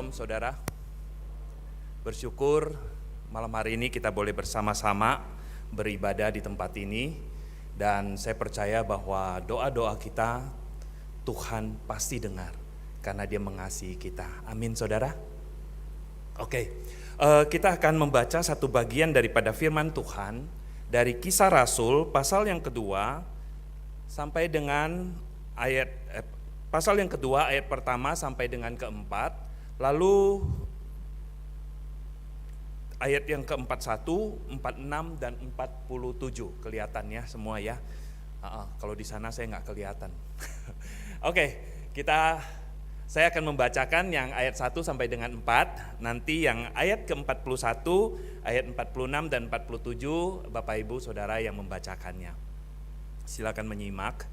Shalom saudara. Bersyukur malam hari ini kita boleh bersama-sama beribadah di tempat ini. Dan saya percaya bahwa doa-doa kita Tuhan pasti dengar karena Dia mengasihi kita. Amin saudara. Oke, kita akan membaca satu bagian daripada firman Tuhan dari Kisah Rasul pasal yang kedua sampai dengan pasal yang kedua ayat pertama sampai dengan keempat, lalu ayat yang ke-41, 46 dan 47 kelihatannya semua ya. Kalau di sana saya nggak kelihatan. Oke, saya akan membacakan yang ayat 1 sampai dengan 4, nanti yang ayat ke-41, ayat 46 dan 47 Bapak Ibu Saudara yang membacakannya. Silakan menyimak.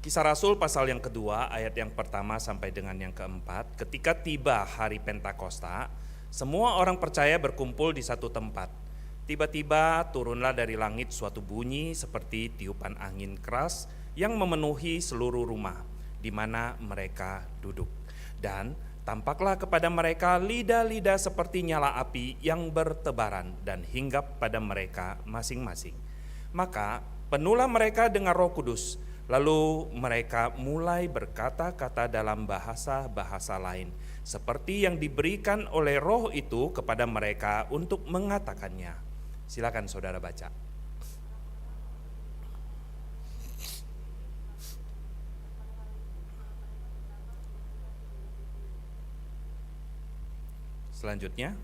Kisah Rasul pasal yang kedua ayat yang pertama sampai dengan yang keempat. Ketika tiba hari Pentakosta, semua orang percaya berkumpul di satu tempat. Tiba-tiba turunlah dari langit suatu bunyi seperti tiupan angin keras yang memenuhi seluruh rumah di mana mereka duduk. Dan tampaklah kepada mereka lidah-lidah seperti nyala api yang bertebaran dan hinggap pada mereka masing-masing. Maka penuhlah mereka dengan Roh Kudus. Lalu mereka mulai berkata-kata dalam bahasa-bahasa lain, seperti yang diberikan oleh Roh itu kepada mereka untuk mengatakannya. Silakan saudara baca. Selanjutnya.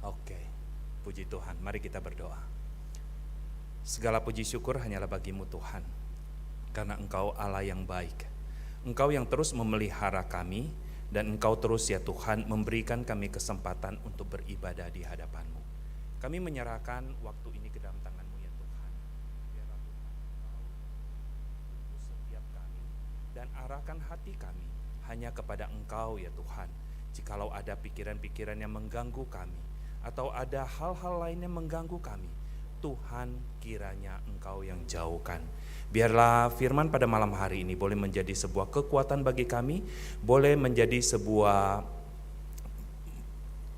Oke, puji Tuhan. Mari kita berdoa. Segala puji syukur hanyalah bagimu Tuhan, karena Engkau Allah yang baik. Engkau yang terus memelihara kami, dan Engkau terus ya Tuhan memberikan kami kesempatan untuk beribadah di hadapan-Mu. Kami menyerahkan waktu ini ke dalam tangan-Mu ya Tuhan. Biarlah Tuhan Engkau setiap kami dan arahkan hati kami hanya kepada Engkau ya Tuhan. Jikalau ada pikiran-pikiran yang mengganggu kami, atau ada hal-hal lain yang mengganggu kami, Tuhan kiranya Engkau yang jauhkan. Biarlah firman pada malam hari ini boleh menjadi sebuah kekuatan bagi kami, boleh menjadi sebuah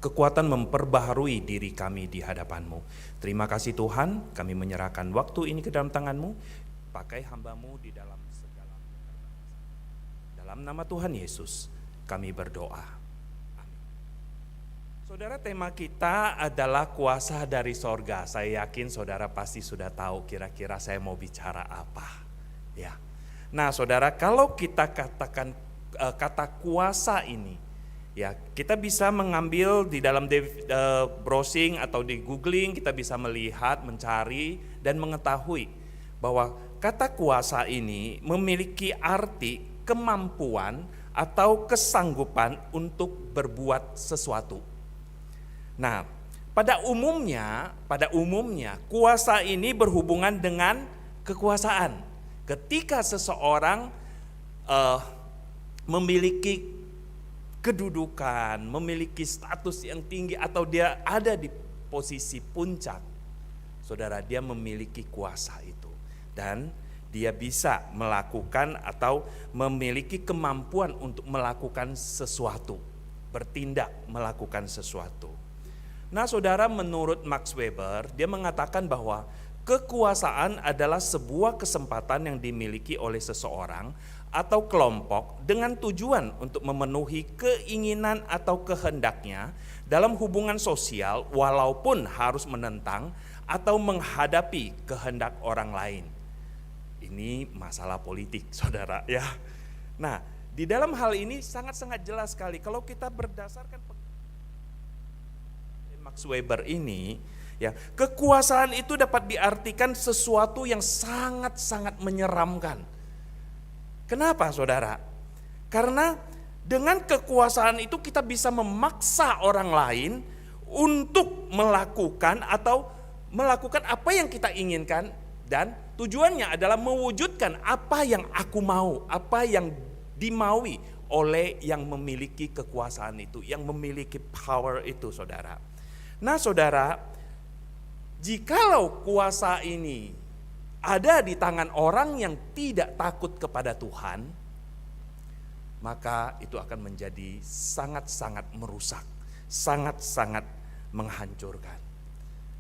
kekuatan memperbaharui diri kami di hadapan-Mu. Terima kasih Tuhan, kami menyerahkan waktu ini ke dalam tangan-Mu. Pakai hamba-Mu di dalam segala perkara. Dalam nama Tuhan Yesus kami berdoa. Saudara, tema kita adalah kuasa dari sorga. Saya yakin saudara pasti sudah tahu kira-kira saya mau bicara apa. Ya. Nah saudara, kalau kita katakan kata kuasa ini, ya kita bisa mengambil di dalam browsing atau di googling, kita bisa melihat, mencari dan mengetahui bahwa kata kuasa ini memiliki arti kemampuan atau kesanggupan untuk berbuat sesuatu. Nah, pada umumnya kuasa ini berhubungan dengan kekuasaan. Ketika seseorang memiliki kedudukan, memiliki status yang tinggi atau dia ada di posisi puncak, saudara, dia memiliki kuasa itu dan dia bisa melakukan atau memiliki kemampuan untuk melakukan sesuatu, bertindak melakukan sesuatu. Nah saudara, menurut Max Weber, dia mengatakan bahwa kekuasaan adalah sebuah kesempatan yang dimiliki oleh seseorang atau kelompok dengan tujuan untuk memenuhi keinginan atau kehendaknya dalam hubungan sosial walaupun harus menentang atau menghadapi kehendak orang lain. Ini masalah politik saudara ya. Nah di dalam hal ini sangat-sangat jelas sekali kalau kita berdasarkan Max Weber ini, ya, kekuasaan itu dapat diartikan sesuatu yang sangat-sangat menyeramkan. Kenapa saudara? Karena dengan kekuasaan itu kita bisa memaksa orang lain untuk melakukan atau melakukan apa yang kita inginkan dan tujuannya adalah mewujudkan apa yang aku mau, apa yang dimaui oleh yang memiliki kekuasaan itu, yang memiliki power itu, saudara. Nah, saudara, jikalau kuasa ini ada di tangan orang yang tidak takut kepada Tuhan, maka itu akan menjadi sangat-sangat merusak, sangat-sangat menghancurkan.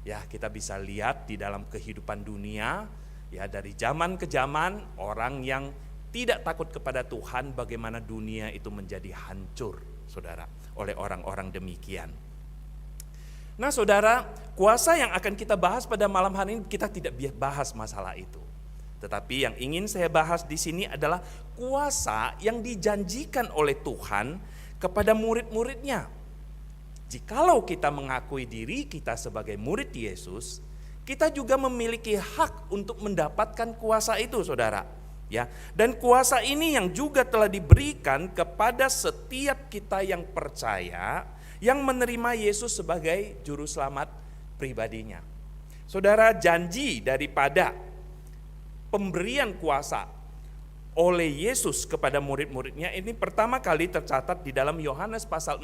Ya, kita bisa lihat di dalam kehidupan dunia, ya, dari zaman ke zaman, orang yang tidak takut kepada Tuhan, bagaimana dunia itu menjadi hancur, saudara, oleh orang-orang demikian. Nah, saudara, kuasa yang akan kita bahas pada malam hari ini, kita tidak bahas masalah itu. Tetapi yang ingin saya bahas di sini adalah kuasa yang dijanjikan oleh Tuhan kepada murid-muridnya. Jikalau kita mengakui diri kita sebagai murid Yesus, kita juga memiliki hak untuk mendapatkan kuasa itu, saudara. Ya, dan kuasa ini yang juga telah diberikan kepada setiap kita yang percaya, yang menerima Yesus sebagai juru selamat pribadinya. Saudara, janji daripada pemberian kuasa oleh Yesus kepada murid-muridnya ini pertama kali tercatat di dalam Yohanes pasal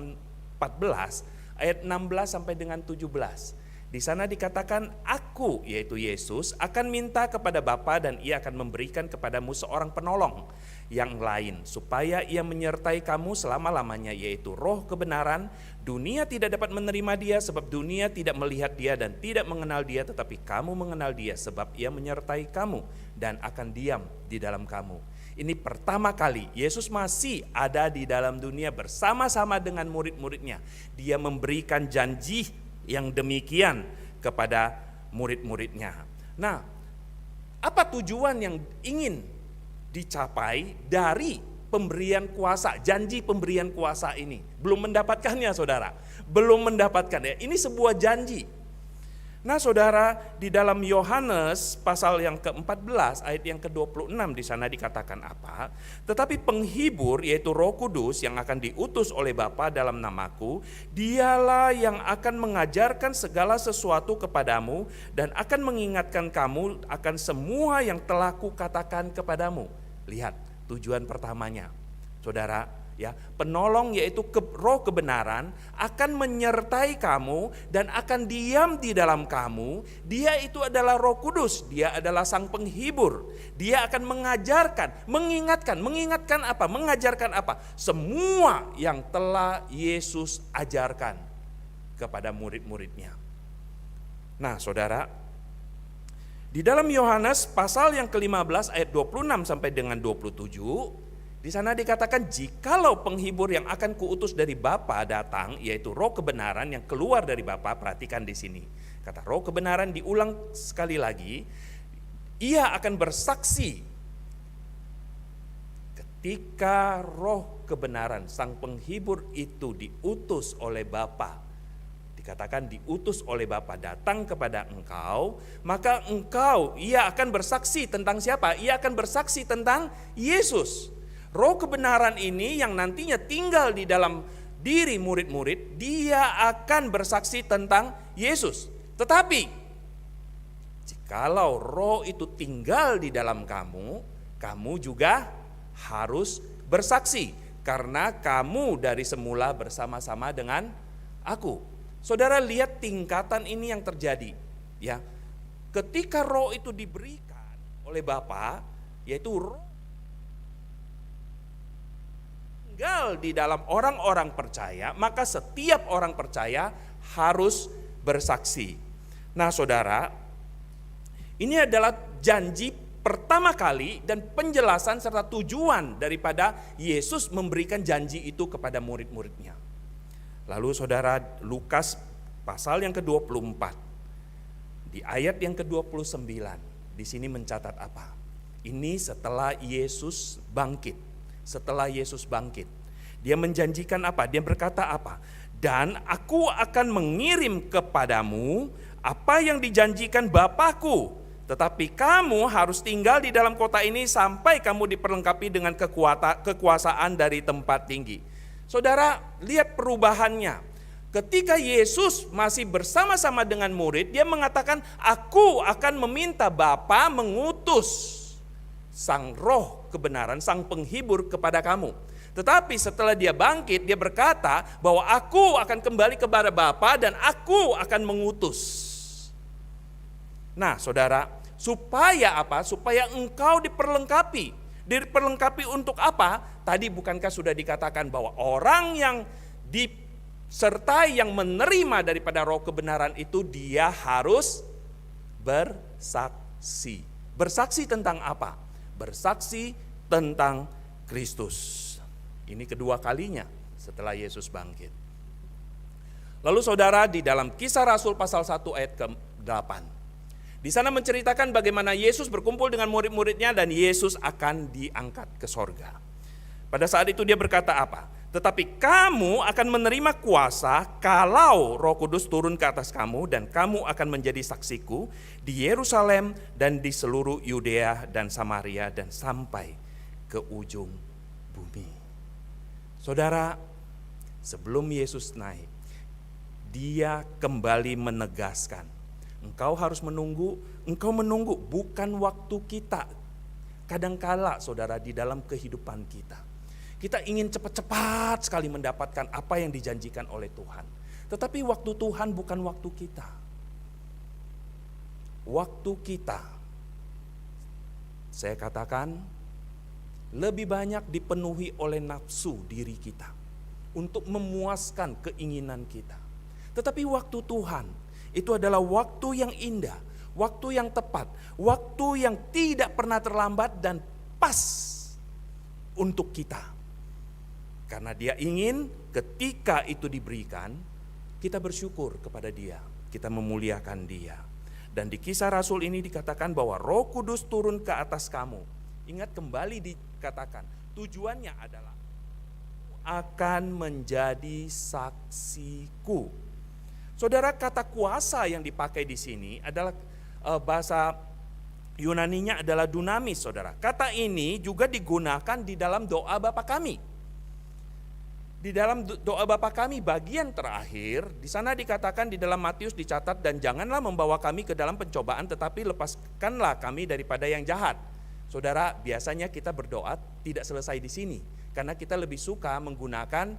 14 ayat 16 sampai dengan 17. Di sana dikatakan, aku, yaitu Yesus, akan minta kepada Bapa dan ia akan memberikan kepadamu seorang penolong yang lain, supaya ia menyertai kamu selama-lamanya, yaitu Roh kebenaran. Dunia tidak dapat menerima dia sebab dunia tidak melihat dia dan tidak mengenal dia, tetapi kamu mengenal dia sebab ia menyertai kamu dan akan diam di dalam kamu. Ini pertama kali Yesus masih ada di dalam dunia bersama-sama dengan murid-muridnya. Dia memberikan janji yang demikian kepada murid-muridnya. Nah, apa tujuan yang ingin dicapai dari pemberian kuasa, janji pemberian kuasa ini? Belum mendapatkannya, saudara. Belum mendapatkan ya. Ini sebuah janji. Nah, saudara, di dalam Yohanes pasal yang ke-14 ayat yang ke-26 di sana dikatakan apa? Tetapi penghibur, yaitu Roh Kudus yang akan diutus oleh Bapa dalam namaku, dialah yang akan mengajarkan segala sesuatu kepadamu dan akan mengingatkan kamu akan semua yang telah kukatakan kepadamu. Lihat tujuan pertamanya, saudara. Ya, penolong yaitu Roh kebenaran akan menyertai kamu dan akan diam di dalam kamu. Dia itu adalah Roh Kudus, dia adalah sang penghibur. Dia akan mengajarkan, mengingatkan apa? Mengajarkan apa? Semua yang telah Yesus ajarkan kepada murid-muridnya. Nah, saudara, di dalam Yohanes pasal yang ke-15 ayat 26 sampai dengan 27, di sana dikatakan, jikalau penghibur yang akan kuutus dari Bapa datang, yaitu Roh kebenaran yang keluar dari Bapa. Perhatikan di sini, kata Roh kebenaran diulang sekali lagi. Ia akan bersaksi. Ketika Roh kebenaran, sang penghibur itu diutus oleh Bapa, dikatakan diutus oleh Bapa datang kepada engkau, maka engkau, ia akan bersaksi tentang siapa? Ia akan bersaksi tentang Yesus. Roh kebenaran ini yang nantinya tinggal di dalam diri murid-murid, dia akan bersaksi tentang Yesus. Tetapi jikalau Roh itu tinggal di dalam kamu, kamu juga harus bersaksi karena kamu dari semula bersama-sama dengan aku. Saudara, lihat tingkatan ini yang terjadi, ya. Ketika Roh itu diberikan oleh Bapa, yaitu Roh tinggal di dalam orang-orang percaya, maka setiap orang percaya harus bersaksi. Nah, saudara, ini adalah janji pertama kali dan penjelasan serta tujuan daripada Yesus memberikan janji itu kepada murid-muridnya. Lalu saudara, Lukas pasal yang ke-24 di ayat yang ke-29 di sini mencatat apa? Ini setelah Yesus bangkit. Setelah Yesus bangkit, dia menjanjikan apa? Dia berkata apa? Dan aku akan mengirim kepadamu apa yang dijanjikan Bapakku. Tetapi kamu harus tinggal di dalam kota ini sampai kamu diperlengkapi dengan kekuasaan dari tempat tinggi. Saudara, lihat perubahannya. Ketika Yesus masih bersama-sama dengan murid, dia mengatakan, aku akan meminta Bapa mengutus Sang Roh kebenaran, Sang Penghibur kepada kamu. Tetapi setelah dia bangkit, dia berkata bahwa aku akan kembali kepada Bapa dan aku akan mengutus. Nah saudara, supaya apa? Supaya engkau diperlengkapi. Diperlengkapi untuk apa? Tadi bukankah sudah dikatakan bahwa orang yang disertai, yang menerima daripada Roh kebenaran itu, dia harus bersaksi. Bersaksi tentang apa? Bersaksi tentang Kristus. Ini kedua kalinya setelah Yesus bangkit. Lalu saudara, di dalam Kisah Rasul pasal 1 ayat ke-8. Di sana menceritakan bagaimana Yesus berkumpul dengan murid-muridnya dan Yesus akan diangkat ke sorga. Pada saat itu dia berkata apa? Tetapi kamu akan menerima kuasa kalau Roh Kudus turun ke atas kamu, dan kamu akan menjadi saksiku di Yerusalem dan di seluruh Yudea dan Samaria dan sampai ke ujung bumi. Saudara, sebelum Yesus naik, dia kembali menegaskan, engkau harus menunggu, engkau menunggu bukan waktu kita. Kadangkala saudara, di dalam kehidupan kita ingin cepat-cepat sekali mendapatkan apa yang dijanjikan oleh Tuhan. Tetapi waktu Tuhan bukan waktu kita. Waktu kita, saya katakan, lebih banyak dipenuhi oleh nafsu diri kita untuk memuaskan keinginan kita. Tetapi waktu Tuhan itu adalah waktu yang indah, waktu yang tepat, waktu yang tidak pernah terlambat dan pas untuk kita. Karena dia ingin ketika itu diberikan, kita bersyukur kepada dia, kita memuliakan dia. Dan di Kisah Rasul ini dikatakan bahwa Roh Kudus turun ke atas kamu. Ingat, kembali dikatakan, tujuannya adalah akan menjadi saksiku. Saudara, kata kuasa yang dipakai di sini adalah bahasa Yunaninya adalah dunamis, saudara. Kata ini juga digunakan di dalam doa Bapa kami. Di dalam doa Bapa kami bagian terakhir, di sana dikatakan di dalam Matius dicatat, dan janganlah membawa kami ke dalam pencobaan, tetapi lepaskanlah kami daripada yang jahat. Saudara, biasanya kita berdoa tidak selesai di sini, karena kita lebih suka menggunakan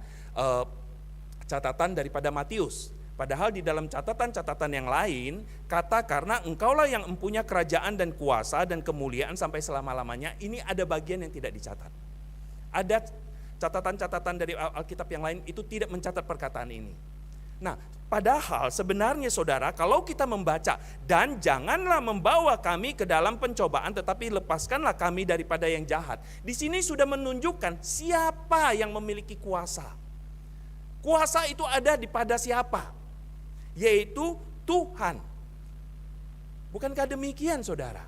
catatan daripada Matius. Padahal di dalam catatan-catatan yang lain, kata karena engkaulah yang mempunyai kerajaan dan kuasa dan kemuliaan sampai selama-lamanya, ini ada bagian yang tidak dicatat. Ada catatan-catatan dari Alkitab yang lain itu tidak mencatat perkataan ini. Nah, padahal sebenarnya saudara, kalau kita membaca, dan janganlah membawa kami ke dalam pencobaan, tetapi lepaskanlah kami daripada yang jahat. Di sini sudah menunjukkan siapa yang memiliki kuasa. Kuasa itu ada di pada siapa? Yaitu Tuhan. Bukankah demikian saudara?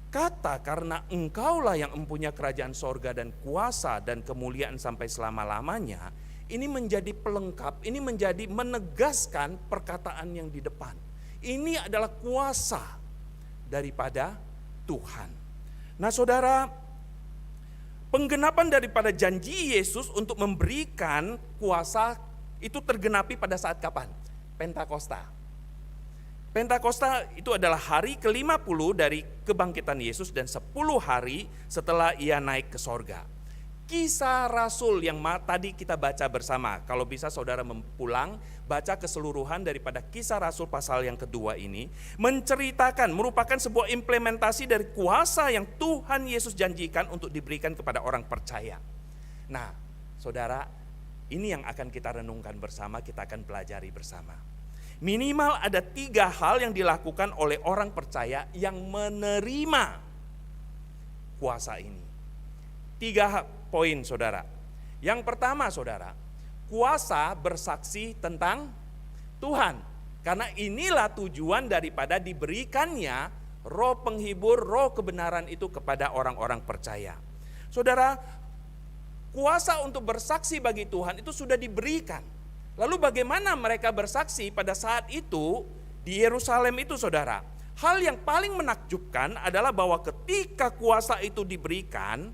Kata karena engkaulah yang mempunyai kerajaan sorga dan kuasa dan kemuliaan sampai selama-lamanya, ini menjadi pelengkap, ini menjadi menegaskan perkataan yang di depan. Ini adalah kuasa daripada Tuhan. Nah saudara, penggenapan daripada janji Yesus untuk memberikan kuasa itu tergenapi pada saat kapan? Pentakosta. Pentakosta itu adalah hari ke-50 dari kebangkitan Yesus dan 10 hari setelah ia naik ke sorga. Kisah Rasul yang tadi kita baca bersama, kalau bisa saudara pulang baca keseluruhan daripada Kisah Rasul pasal yang kedua ini, menceritakan, merupakan sebuah implementasi dari kuasa yang Tuhan Yesus janjikan untuk diberikan kepada orang percaya. Nah saudara, ini yang akan kita renungkan bersama, kita akan pelajari bersama. Minimal ada 3 hal yang dilakukan oleh orang percaya yang menerima kuasa ini. 3 poin saudara. Yang pertama saudara, kuasa bersaksi tentang Tuhan. Karena inilah tujuan daripada diberikannya Roh Penghibur, Roh kebenaran itu kepada orang-orang percaya. Saudara, kuasa untuk bersaksi bagi Tuhan itu sudah diberikan. Lalu bagaimana mereka bersaksi pada saat itu di Yerusalem itu saudara? Hal yang paling menakjubkan adalah bahwa ketika kuasa itu diberikan,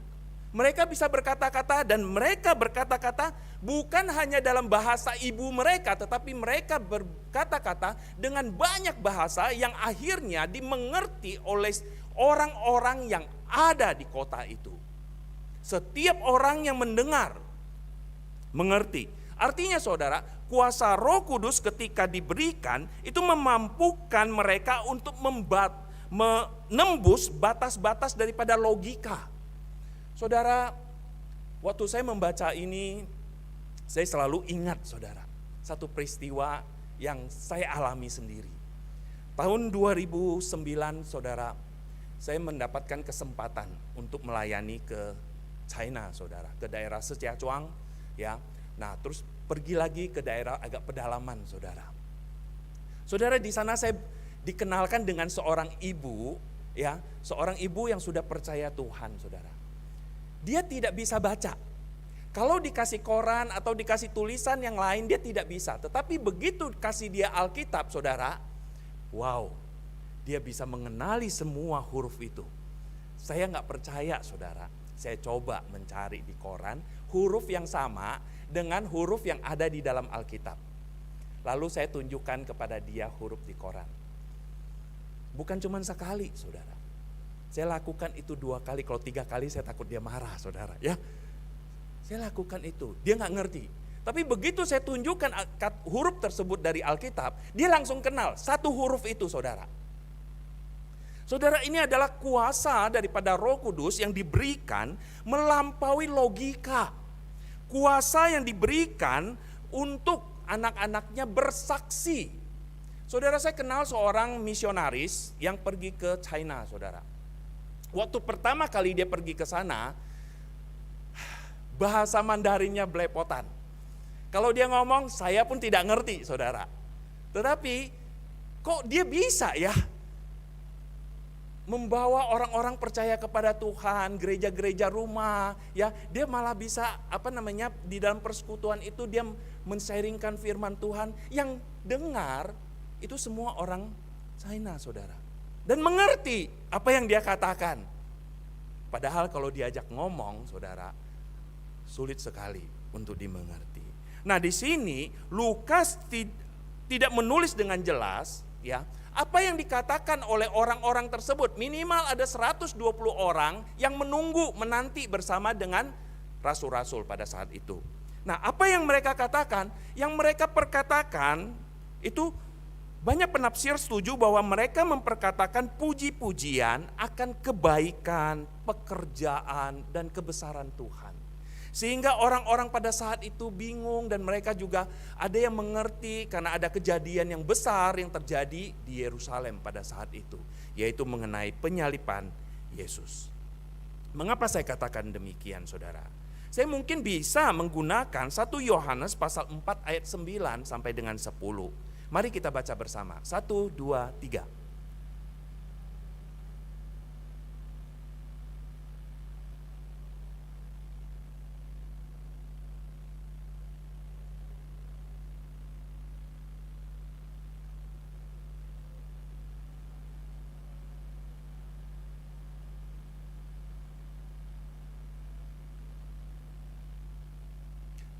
Mereka bisa berkata-kata dan mereka berkata-kata bukan hanya dalam bahasa ibu mereka, tetapi mereka berkata-kata dengan banyak bahasa yang akhirnya dimengerti oleh orang-orang yang ada di kota itu. Setiap orang yang mendengar mengerti. Artinya saudara, kuasa Roh Kudus ketika diberikan itu memampukan mereka untuk menembus batas-batas daripada logika. Saudara, waktu saya membaca ini, saya selalu ingat saudara, satu peristiwa yang saya alami sendiri. Tahun 2009 saudara, saya mendapatkan kesempatan untuk melayani ke China saudara, ke daerah Sichuan ya. Nah, terus pergi lagi ke daerah agak pedalaman saudara. Saudara, di sana saya dikenalkan dengan seorang ibu ya, seorang ibu yang sudah percaya Tuhan saudara. Dia tidak bisa baca. Kalau dikasih koran atau dikasih tulisan yang lain dia tidak bisa. Tetapi begitu kasih dia Alkitab saudara, wow, dia bisa mengenali semua huruf itu. Saya nggak percaya saudara, saya coba mencari di koran huruf yang sama dengan huruf yang ada di dalam Alkitab. Lalu saya tunjukkan kepada dia huruf di koran. Bukan cuma sekali saudara. Saya lakukan itu 2 kali, kalau 3 kali saya takut dia marah saudara ya. Saya lakukan itu, dia nggak ngerti. Tapi begitu saya tunjukkan huruf tersebut dari Alkitab, dia langsung kenal satu huruf itu saudara. Saudara, ini adalah kuasa daripada Roh Kudus yang diberikan melampaui logika. Kuasa yang diberikan untuk anak-anaknya bersaksi. Saudara, saya kenal seorang misionaris yang pergi ke China saudara. Waktu pertama kali dia pergi ke sana, bahasa Mandarinnya belepotan. Kalau dia ngomong, saya pun tidak ngerti saudara. Tetapi kok dia bisa ya membawa orang-orang percaya kepada Tuhan, gereja-gereja rumah ya. Dia malah bisa di dalam persekutuan itu dia men-sharingkan firman Tuhan, yang dengar itu semua orang China saudara. Dan mengerti apa yang dia katakan. Padahal kalau diajak ngomong saudara, sulit sekali untuk dimengerti. Nah, di sini Lukas tidak menulis dengan jelas ya apa yang dikatakan oleh orang-orang tersebut. Minimal ada 120 orang yang menanti bersama dengan rasul-rasul pada saat itu. Nah, apa yang mereka katakan? Yang mereka perkatakan itu, banyak penafsir setuju bahwa mereka memperkatakan puji-pujian akan kebaikan, pekerjaan, dan kebesaran Tuhan. Sehingga orang-orang pada saat itu bingung, dan mereka juga ada yang mengerti karena ada kejadian yang besar yang terjadi di Yerusalem pada saat itu, yaitu mengenai penyaliban Yesus. Mengapa saya katakan demikian saudara? Saya mungkin bisa menggunakan 1 Yohanes pasal 4 ayat 9 sampai dengan 10. Mari kita baca bersama. 1, 2, 3.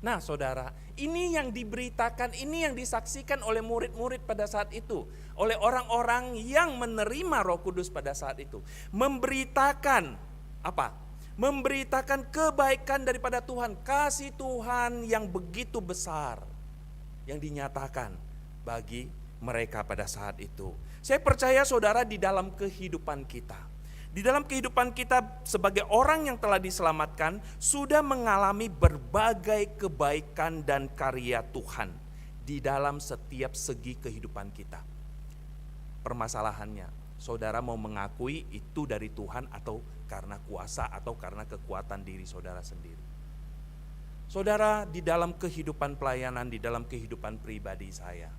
Nah saudara, ini yang diberitakan, ini yang disaksikan oleh murid-murid pada saat itu. Oleh orang-orang yang menerima Roh Kudus pada saat itu. Memberitakan apa? Memberitakan kebaikan daripada Tuhan. Kasih Tuhan yang begitu besar yang dinyatakan bagi mereka pada saat itu. Saya percaya saudara, di dalam kehidupan kita, di dalam kehidupan kita sebagai orang yang telah diselamatkan, sudah mengalami berbagai kebaikan dan karya Tuhan di dalam setiap segi kehidupan kita. Permasalahannya, saudara mau mengakui itu dari Tuhan atau karena kuasa atau karena kekuatan diri saudara sendiri. Saudara, di dalam kehidupan pelayanan, di dalam kehidupan pribadi saya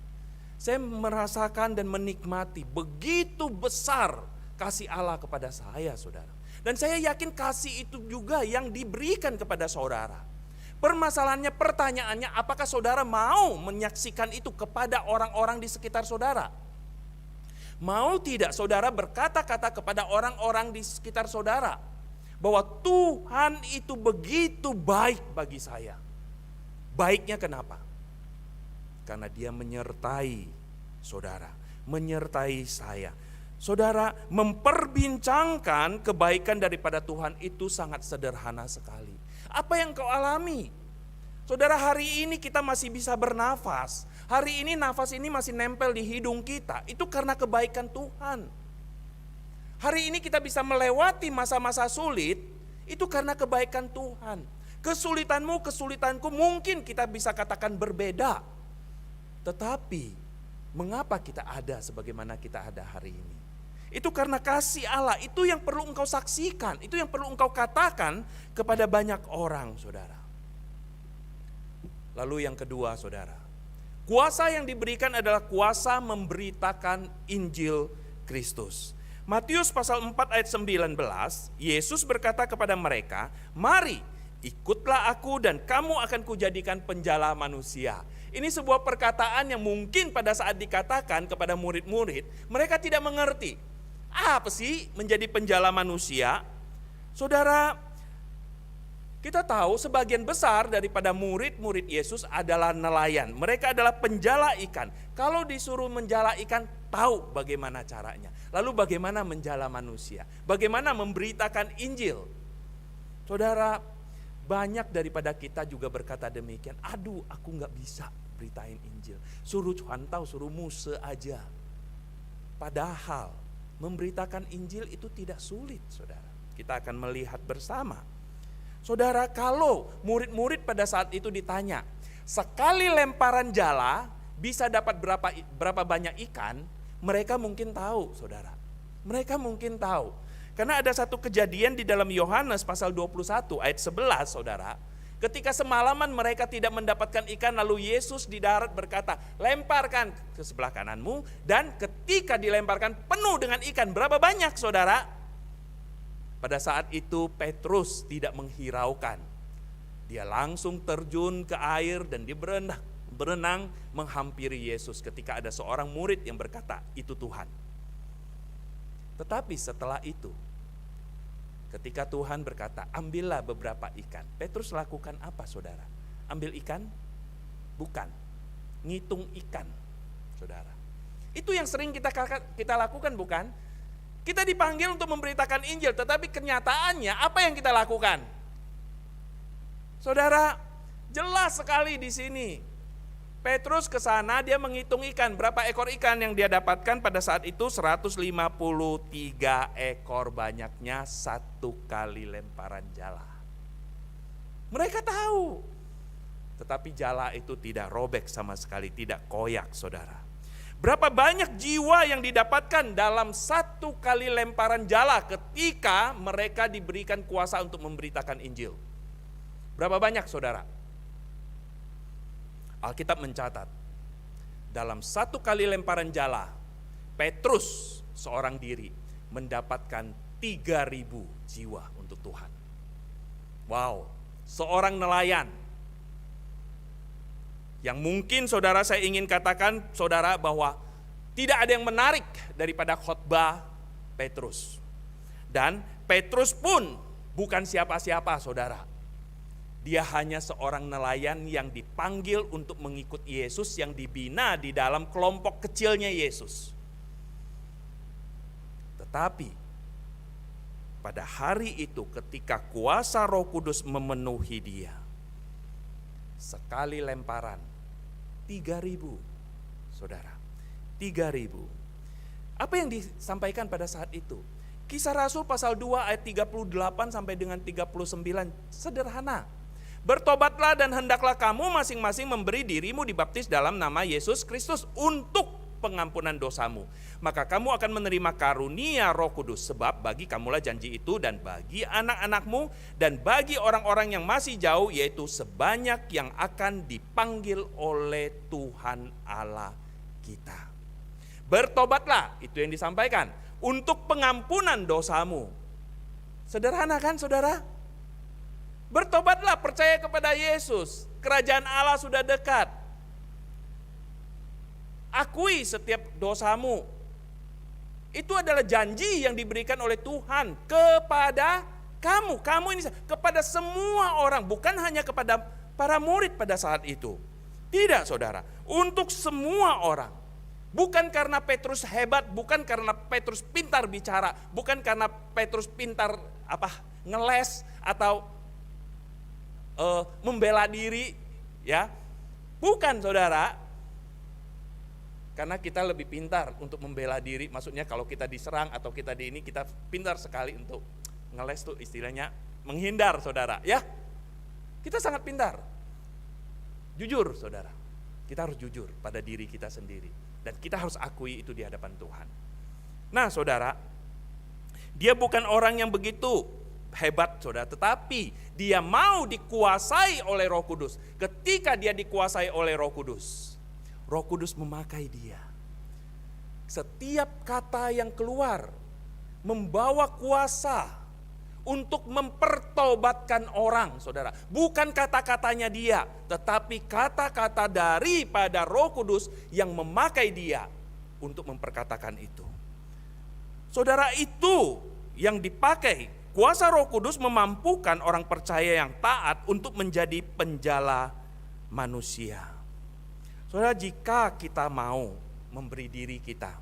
merasakan dan menikmati begitu besar kasih Allah kepada saya saudara. Dan saya yakin kasih itu juga yang diberikan kepada saudara. Permasalahannya, pertanyaannya, apakah saudara mau menyaksikan itu kepada orang-orang di sekitar saudara? Mau tidak saudara berkata-kata kepada orang-orang di sekitar saudara? bahwa Tuhan itu begitu baik bagi saya. Baiknya kenapa? Karena Dia menyertai saudara, menyertai saya. Saudara, memperbincangkan kebaikan daripada Tuhan itu sangat sederhana sekali. Apa yang kau alami? Saudara, hari ini kita masih bisa bernafas. Hari ini nafas ini masih nempel di hidung kita. Itu karena kebaikan Tuhan. Hari ini kita bisa melewati masa-masa sulit. Itu karena kebaikan Tuhan. Kesulitanmu, kesulitanku mungkin kita bisa katakan berbeda. Tetapi mengapa kita ada sebagaimana kita ada hari ini? Itu karena kasih Allah. Itu yang perlu engkau saksikan. Itu yang perlu engkau katakan kepada banyak orang, saudara. Lalu yang kedua, saudara. Kuasa yang diberikan adalah kuasa memberitakan Injil Kristus. Matius pasal 4 ayat 19, Yesus berkata kepada mereka, "Mari, ikutlah aku dan kamu akan kujadikan penjala manusia." Ini sebuah perkataan yang mungkin pada saat dikatakan kepada murid-murid, mereka tidak mengerti. Apa sih menjadi penjala manusia? Saudara, kita tahu sebagian besar daripada murid-murid Yesus adalah nelayan. Mereka adalah penjala ikan. Kalau disuruh menjala ikan, tahu bagaimana caranya. Lalu bagaimana menjala manusia? Bagaimana memberitakan Injil? Saudara, banyak daripada kita juga berkata demikian. Aduh, aku gak bisa beritain Injil. Suruh hantau, suruh muse aja. Padahal memberitakan Injil itu tidak sulit, saudara. Kita akan melihat bersama. Saudara, kalau murid-murid pada saat itu ditanya, sekali lemparan jala bisa dapat berapa banyak ikan, mereka mungkin tahu, saudara. Mereka mungkin tahu. Karena ada satu kejadian di dalam Yohanes pasal 21 ayat 11, saudara. Ketika semalaman mereka tidak mendapatkan ikan, lalu Yesus di darat berkata, "Lemparkan ke sebelah kananmu." Dan ketika dilemparkan penuh dengan ikan. Berapa banyak, saudara? Pada saat itu Petrus tidak menghiraukan. Dia langsung terjun ke air dan dia berenang menghampiri Yesus ketika ada seorang murid yang berkata, "Itu Tuhan." Tetapi setelah itu, ketika Tuhan berkata, "Ambillah beberapa ikan." Petrus lakukan apa, saudara? Ambil ikan? Bukan. Ngitung ikan, saudara. Itu yang sering kita lakukan, bukan? Kita dipanggil untuk memberitakan Injil, tetapi kenyataannya apa yang kita lakukan? Saudara, jelas sekali di sini. Petrus ke sana, dia menghitung ikan. Berapa ekor ikan yang dia dapatkan pada saat itu? 153 ekor, banyaknya satu kali lemparan jala. Mereka tahu. Tetapi jala itu tidak robek sama sekali, tidak koyak, saudara. Berapa banyak jiwa yang didapatkan dalam satu kali lemparan jala ketika mereka diberikan kuasa untuk memberitakan Injil? Berapa banyak, saudara? Alkitab mencatat, dalam satu kali lemparan jala, Petrus seorang diri mendapatkan 3.000 jiwa untuk Tuhan. Wow, seorang nelayan. Yang mungkin saudara, saya ingin katakan saudara bahwa tidak ada yang menarik daripada khotbah Petrus. Dan Petrus pun bukan siapa-siapa, saudara. Dia hanya seorang nelayan yang dipanggil untuk mengikut Yesus, yang dibina di dalam kelompok kecilnya Yesus. Tetapi pada hari itu ketika kuasa Roh Kudus memenuhi dia, sekali lemparan 3.000, saudara. 3.000. Apa yang disampaikan pada saat itu? Kisah Rasul pasal 2 ayat 38 sampai dengan 39, sederhana. "Bertobatlah dan hendaklah kamu masing-masing memberi dirimu dibaptis dalam nama Yesus Kristus untuk pengampunan dosamu. Maka kamu akan menerima karunia Roh Kudus, sebab bagi kamulah janji itu dan bagi anak-anakmu dan bagi orang-orang yang masih jauh, yaitu sebanyak yang akan dipanggil oleh Tuhan Allah kita." Bertobatlah, itu yang disampaikan, untuk pengampunan dosamu. Sederhana kan, saudara? Bertobatlah, percaya kepada Yesus. Kerajaan Allah sudah dekat. Akui setiap dosamu. Itu adalah janji yang diberikan oleh Tuhan kepada Kamu ini kepada semua orang, bukan hanya kepada para murid pada saat itu. Tidak saudara, untuk semua orang. Bukan karena Petrus hebat, bukan karena Petrus pintar bicara, bukan karena Petrus pintar ngeles atau membela diri, ya. Bukan saudara. Karena kita lebih pintar untuk membela diri, maksudnya kalau kita diserang atau kita di ini, kita pintar sekali untuk ngeles tuh istilahnya menghindar saudara, ya. Kita sangat pintar. Jujur saudara, kita harus jujur pada diri kita sendiri. Dan kita harus akui itu di hadapan Tuhan. Nah saudara, dia bukan orang yang begitu hebat saudara, tetapi dia mau dikuasai oleh Roh Kudus. Ketika dia dikuasai oleh Roh Kudus, Roh Kudus memakai dia. Setiap kata yang keluar membawa kuasa untuk mempertobatkan orang, saudara. Bukan kata-katanya dia, tetapi kata-kata daripada Roh Kudus yang memakai dia untuk memperkatakan itu. Saudara, itu yang dipakai. Kuasa Roh Kudus memampukan orang percaya yang taat untuk menjadi penjala manusia. Saudara, jika kita mau memberi diri kita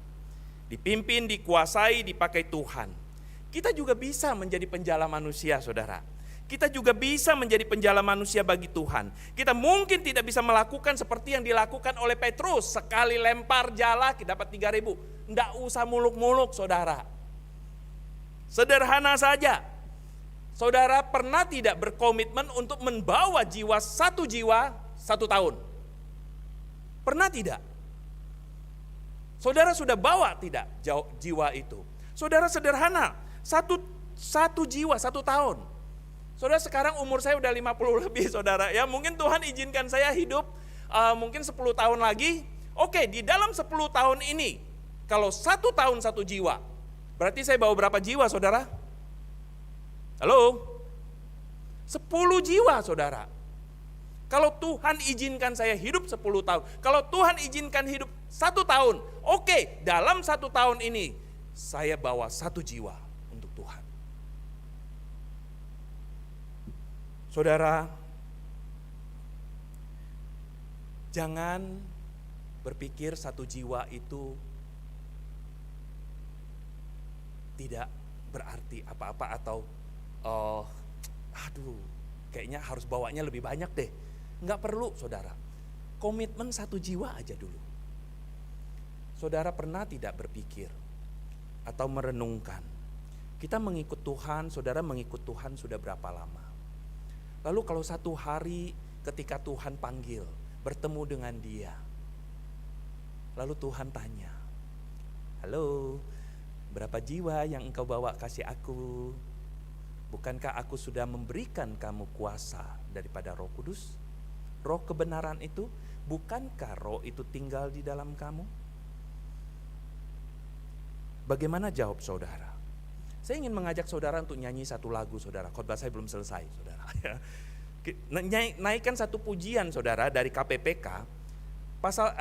dipimpin, dikuasai, dipakai Tuhan, kita juga bisa menjadi penjala manusia, saudara. Kita juga bisa menjadi penjala manusia bagi Tuhan. Kita mungkin tidak bisa melakukan seperti yang dilakukan oleh Petrus. Sekali lempar jala kita dapat 3.000. Tidak usah muluk-muluk saudara. Sederhana saja. Saudara pernah tidak berkomitmen untuk membawa satu jiwa 1 tahun? Pernah tidak? Saudara sudah bawa tidak jiwa itu? Saudara sederhana, satu jiwa 1 tahun. Saudara sekarang umur saya udah 50 lebih saudara. Ya mungkin Tuhan izinkan saya hidup mungkin 10 tahun lagi. Oke, di dalam 10 tahun ini, kalau 1 tahun 1 jiwa, berarti saya bawa berapa jiwa saudara? Halo? 10 jiwa saudara. Kalau Tuhan izinkan saya hidup 10 tahun, kalau Tuhan izinkan hidup 1 tahun, oke, dalam 1 tahun ini saya bawa 1 jiwa untuk Tuhan. Saudara, jangan berpikir 1 jiwa itu tidak berarti apa-apa atau kayaknya harus bawanya lebih banyak deh. Enggak perlu saudara, komitmen 1 jiwa aja dulu. Saudara pernah tidak berpikir atau merenungkan, kita mengikut Tuhan, saudara mengikut Tuhan sudah berapa lama? Lalu kalau 1 hari ketika Tuhan panggil, bertemu dengan dia, lalu Tuhan tanya, halo, berapa jiwa yang engkau bawa kasih aku? Bukankah aku sudah memberikan kamu kuasa daripada Roh Kudus? Roh kebenaran itu, bukankah roh itu tinggal di dalam kamu? Bagaimana jawab saudara? Saya ingin mengajak saudara untuk nyanyi 1 lagu saudara. Khotbah saya belum selesai saudara. Naikkan 1 pujian saudara dari KPPK. Pasal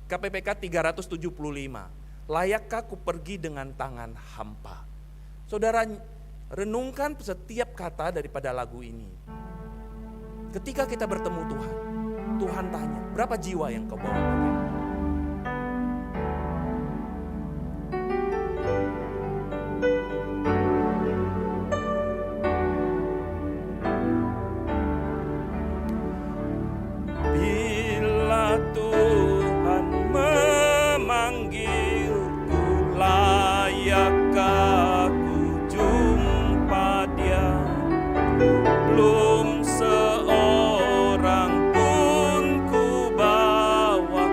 KPPK 375. Layakkah ku pergi dengan tangan hampa? Saudara renungkan setiap kata daripada lagu ini. Ketika kita bertemu Tuhan, Tuhan tanya, berapa jiwa yang kau bawa? Bila Tuhan memanggilku, layakkah ku jumpa Dia? Belum seorang pun ku bawa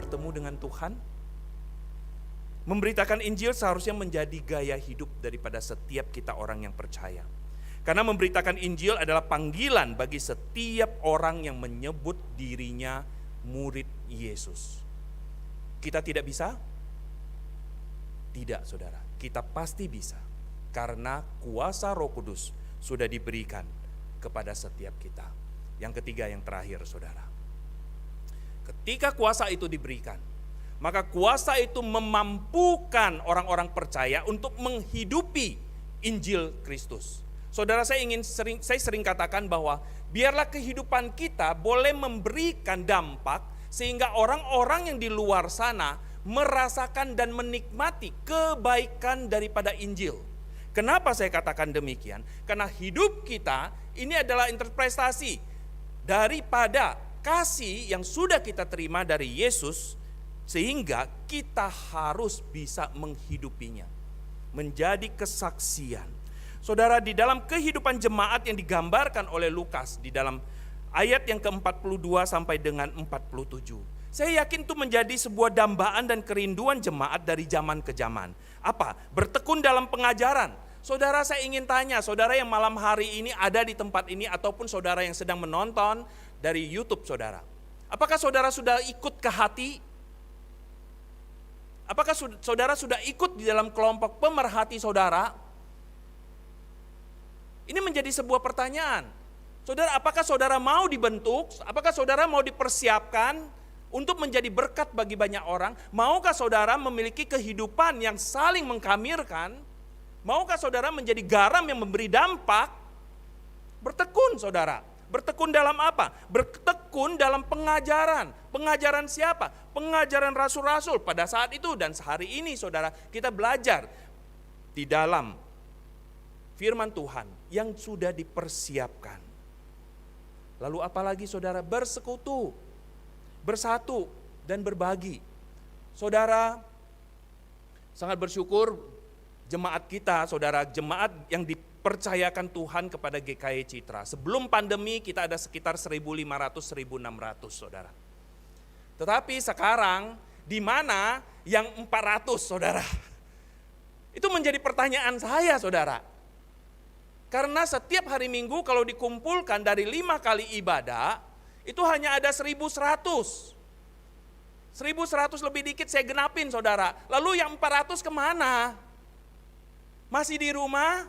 bertemu dengan Tuhan? Memberitakan Injil seharusnya menjadi gaya hidup daripada setiap kita orang yang percaya. Karena memberitakan Injil adalah panggilan bagi setiap orang yang menyebut dirinya murid Yesus. Kita tidak bisa? Tidak, saudara. Kita pasti bisa. Karena kuasa Roh Kudus sudah diberikan kepada setiap kita. Yang ketiga, yang terakhir, saudara. Ketika kuasa itu diberikan, maka kuasa itu memampukan orang-orang percaya untuk menghidupi Injil Kristus. Saudara, saya sering katakan bahwa biarlah kehidupan kita boleh memberikan dampak sehingga orang-orang yang di luar sana merasakan dan menikmati kebaikan daripada Injil. Kenapa saya katakan demikian? Karena hidup kita ini adalah interpretasi daripada kasih yang sudah kita terima dari Yesus, sehingga kita harus bisa menghidupinya, menjadi kesaksian. Saudara, di dalam kehidupan jemaat yang digambarkan oleh Lukas di dalam ayat yang ke-42 sampai dengan 47, saya yakin itu menjadi sebuah dambaan dan kerinduan jemaat dari zaman ke zaman. Apa? Bertekun dalam pengajaran. Saudara, saya ingin tanya, saudara yang malam hari ini ada di tempat ini ataupun saudara yang sedang menonton dari YouTube saudara. Apakah saudara sudah ikut ke hati? Apakah saudara sudah ikut di dalam kelompok pemerhati saudara? Ini menjadi sebuah pertanyaan. Saudara, apakah saudara mau dibentuk? Apakah saudara mau dipersiapkan untuk menjadi berkat bagi banyak orang? Maukah saudara memiliki kehidupan yang saling mengkamirkan? Maukah saudara menjadi garam yang memberi dampak? Bertekun, saudara. Bertekun dalam apa? Bertekun dalam pengajaran. Pengajaran siapa? Pengajaran rasul-rasul pada saat itu dan sehari ini, saudara, kita belajar di dalam firman Tuhan yang sudah dipersiapkan. Lalu apalagi, saudara? Bersekutu, bersatu, dan berbagi. Saudara, sangat bersyukur jemaat kita, saudara, jemaat yang dipercayakan Tuhan kepada GKI Citra. Sebelum pandemi kita ada sekitar 1.500-1.600, saudara. Tetapi sekarang di mana yang 400, saudara? Itu menjadi pertanyaan saya, saudara. Karena setiap hari Minggu kalau dikumpulkan dari 5 kali ibadah, itu hanya ada 1.100. 1.100 lebih dikit saya genapin, saudara. Lalu yang 400 kemana? Masih di rumah?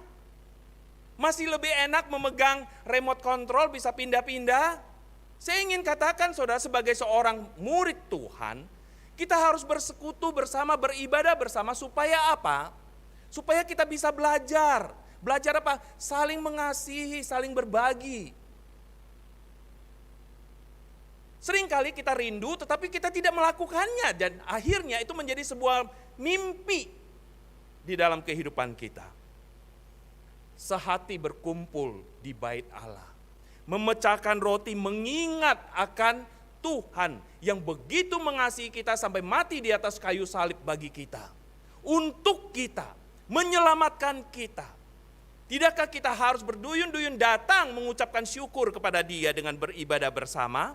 Masih lebih enak memegang remote control, bisa pindah-pindah? Saya ingin katakan, saudara, sebagai seorang murid Tuhan, kita harus bersekutu bersama, beribadah bersama, supaya apa? Supaya kita bisa belajar. Belajar apa? Saling mengasihi, saling berbagi. Seringkali kita rindu tetapi kita tidak melakukannya dan akhirnya itu menjadi sebuah mimpi di dalam kehidupan kita. Sehati berkumpul di bait Allah, memecahkan roti mengingat akan Tuhan yang begitu mengasihi kita sampai mati di atas kayu salib bagi kita. Untuk kita, menyelamatkan kita. Tidakkah kita harus berduyun-duyun datang mengucapkan syukur kepada Dia dengan beribadah bersama?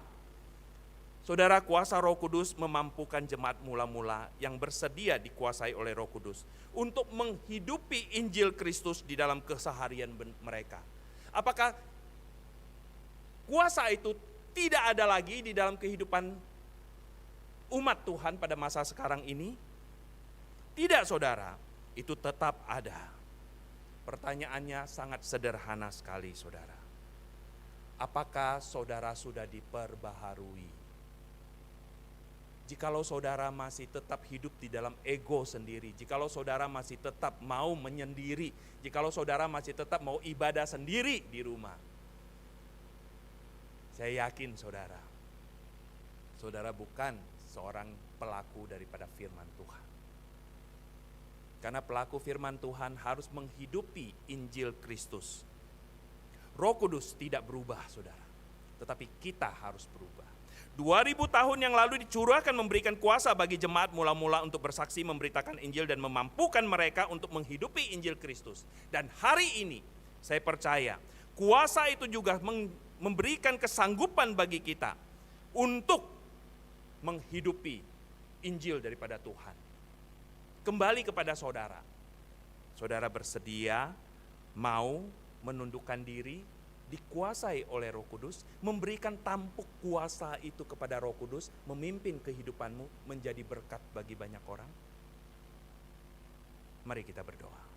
Saudara, kuasa Roh Kudus memampukan jemaat mula-mula yang bersedia dikuasai oleh Roh Kudus untuk menghidupi Injil Kristus di dalam keseharian mereka. Apakah kuasa itu tidak ada lagi di dalam kehidupan umat Tuhan pada masa sekarang ini? Tidak, saudara, itu tetap ada. Pertanyaannya sangat sederhana sekali, saudara. Apakah saudara sudah diperbaharui? Jikalau saudara masih tetap hidup di dalam ego sendiri, jikalau saudara masih tetap mau menyendiri, jikalau saudara masih tetap mau ibadah sendiri di rumah, saya yakin saudara bukan seorang pelaku daripada firman Tuhan. Karena pelaku firman Tuhan harus menghidupi Injil Kristus. Roh Kudus tidak berubah, saudara. Tetapi kita harus berubah. 2000 tahun yang lalu dicurahkan memberikan kuasa bagi jemaat mula-mula untuk bersaksi, memberitakan Injil dan memampukan mereka untuk menghidupi Injil Kristus. Dan hari ini saya percaya kuasa itu juga memberikan kesanggupan bagi kita untuk menghidupi Injil daripada Tuhan. Kembali kepada saudara. Saudara bersedia mau menundukkan diri, dikuasai oleh Roh Kudus, memberikan tampuk kuasa itu kepada Roh Kudus, memimpin kehidupanmu menjadi berkat bagi banyak orang? Mari kita berdoa.